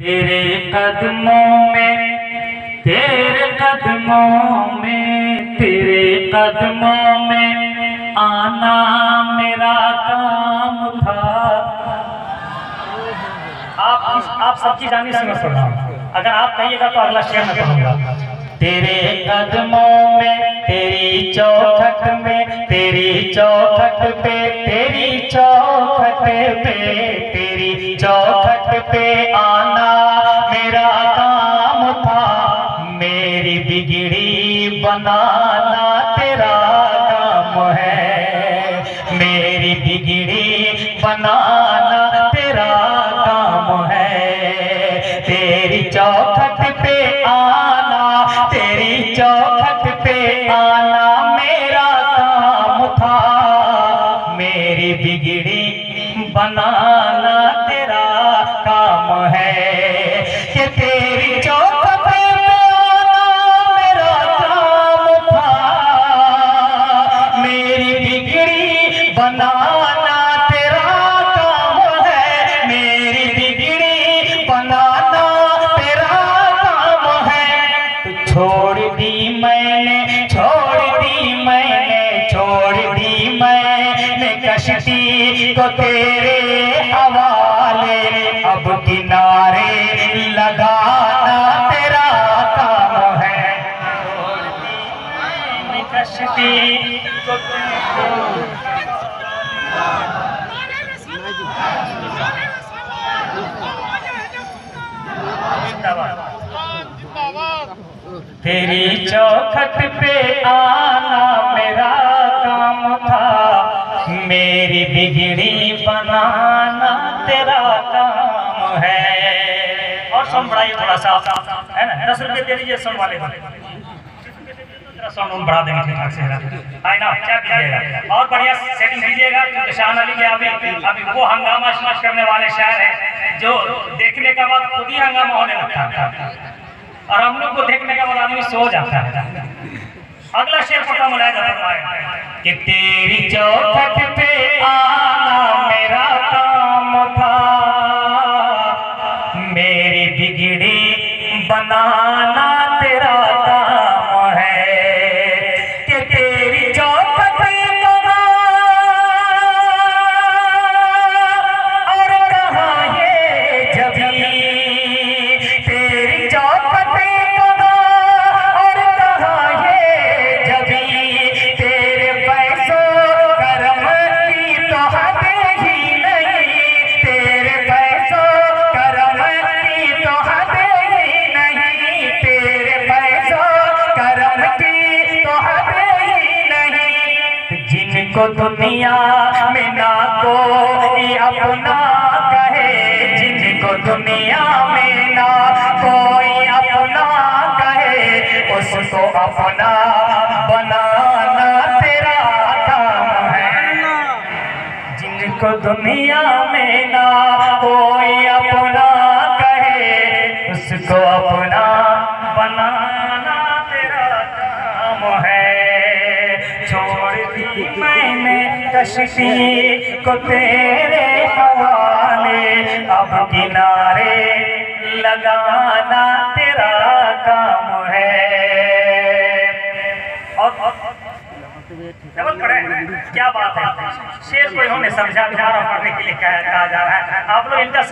तेरे कदमों में, तेरे कदमों में, तेरे कदमों में आना मेरा काम था। आप सबकी जानी से मैं सुन रहा हूँ, अगर आप कहिएगा तो अगला शेर में कहूँगा। तेरे कदमों में, तेरी चौखट में, तेरी चौखट पे, तेरी चौखट पे, तेरी चौखट पे आना मेरा काम था। मेरी बिगड़ी बनाना तेरा काम है, मेरी बिगड़ी बनाना तेरा काम है। तेरी चौखट पे आना, तेरी चौखट पे आना मेरा काम था। मेरी बिगड़ी बनाना तेरा काम है कि तेरी चौखट पे आना मेरा काम था। मेरी बिगड़ी बनाना तेरा काम है, मेरी बिगड़ी बनाना तेरा काम है। तो छोड़ दी मैंने, छोड़ दी मैंने, छोड़ दी मैंने कश्ती को तेरे हवाले। अब किनारे लगाना तेरा काम है। छोड़ दी मैंने कश्ती को तेरी चौखट पे आना मेरा काम था। मेरी बिगड़ी बनाना तेरा काम है। और सुन बढ़ाइए थोड़ा सा, है ना? 10 रुपये दे दीजिए सुन वाले, साउंड बढ़ा देंगे ठीक ठाक से, है ना? क्या कीजिएगा और बढ़िया सेटिंग कीजिएगा। क्योंकि शान अली के अभी वो हंगामा स्मश करने वाले शायर हैं जो देखने के बाद खुद ही हंगामा होने लगता है और हम लोग को देखने के बाद आदमी सो जाता है। अगला शेर पता मिलाया जाता है कि तेरी चौखट पे आना मेरा काम था। मेरी बिगड़ी बनाना तेरा काम है कि तेरी चौखट पे और कहाँ ये जभी, तेरी चौखट पे और कहाँ ये जभी। तेरे पैसों करम की तो हद ही नहीं, तेरे पैसों करम की तो हद ही नहीं, तेरे पैसों करम की तो हद ही नहीं। जिनको दुनिया में ना कोई अपना कहे, जिनको दुनिया में ना कोई अपना कहे, उसको अपना बनाना तेरा काम है। जिनको दुनिया में ना कोई अपना कहे, उसको अपना बनाना तेरा काम है। छोड़ दी मैंने कश्ती को तेरे हवाले। अब किनारे लगाना तेरा काम है। और डबल पढ़े, क्या बात है। शेर को इन्होंने समझा जा रहा पढ़ने के लिए कहा जा रहा है। आप लोग इनका